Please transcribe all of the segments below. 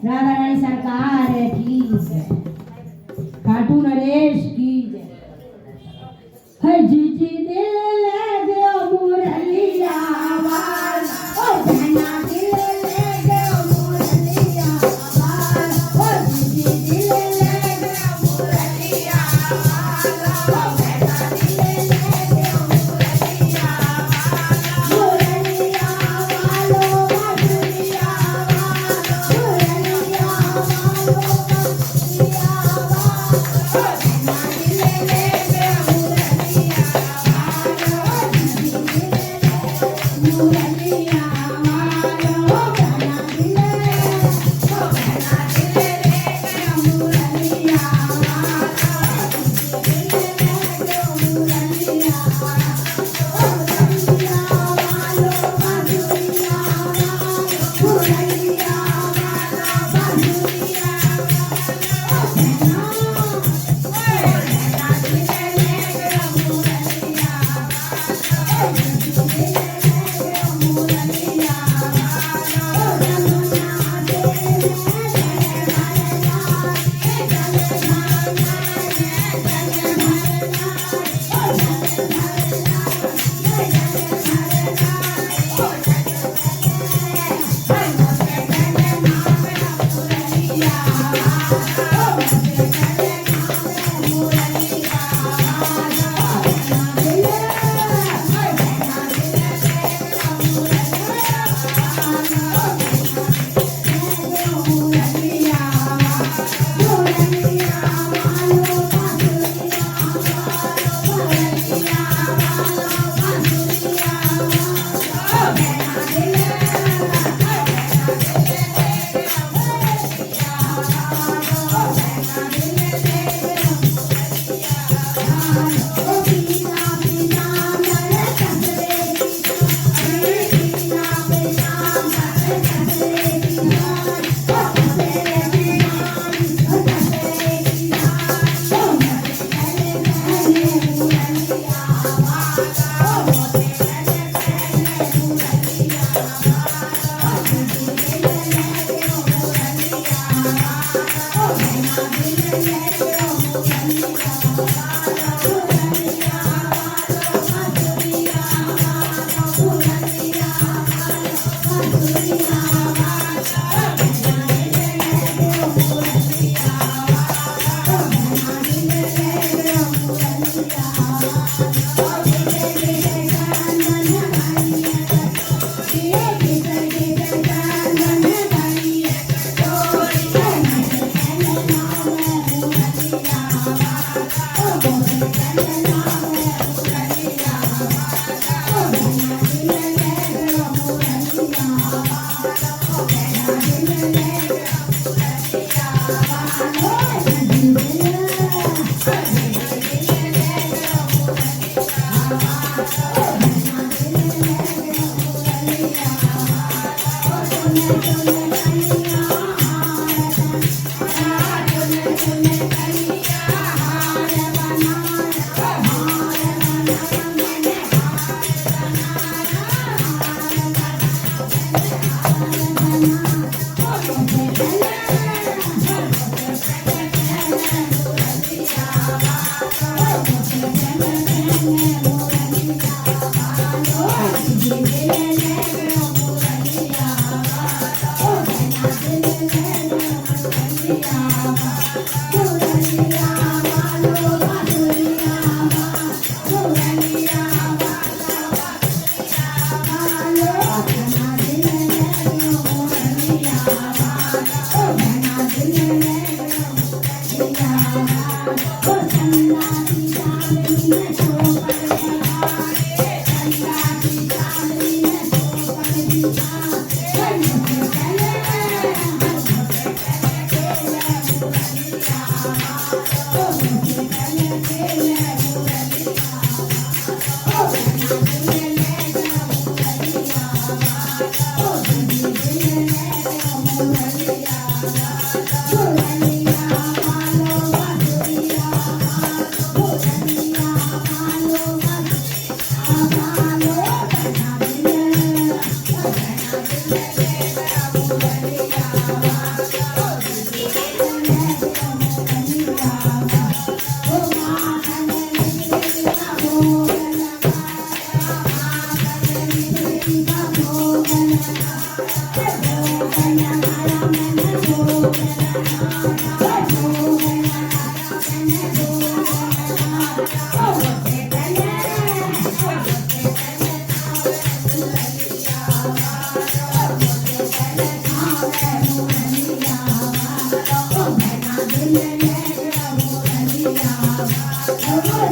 राधा रानी सरकार की जय, खाटू नरेश की जय। है जीजी दिल ले गयो मुरलिया वाल, ओ धना दिल ले गयो मुरलिया वाल, ओ जीजी दिल ले गयो मुरलिया वाल, ओ धना दिल ले गयो मुरलिया वाल, मुरलिया वालो मधुरिया वालो, मुरलिया वालो मधुरिया वालो, ओ धना दिल ले गयो मुरलिया मुरलिया वालो धना दिल, ओ धना दिल ले गयो मुरलिया वालो, मुरलिया वालो मुरलिया वालो मधुरिया वालो, मुरलिया वालो मधुरिया वालो, धना दिल ले गयो मुरलिया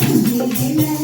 ધીરે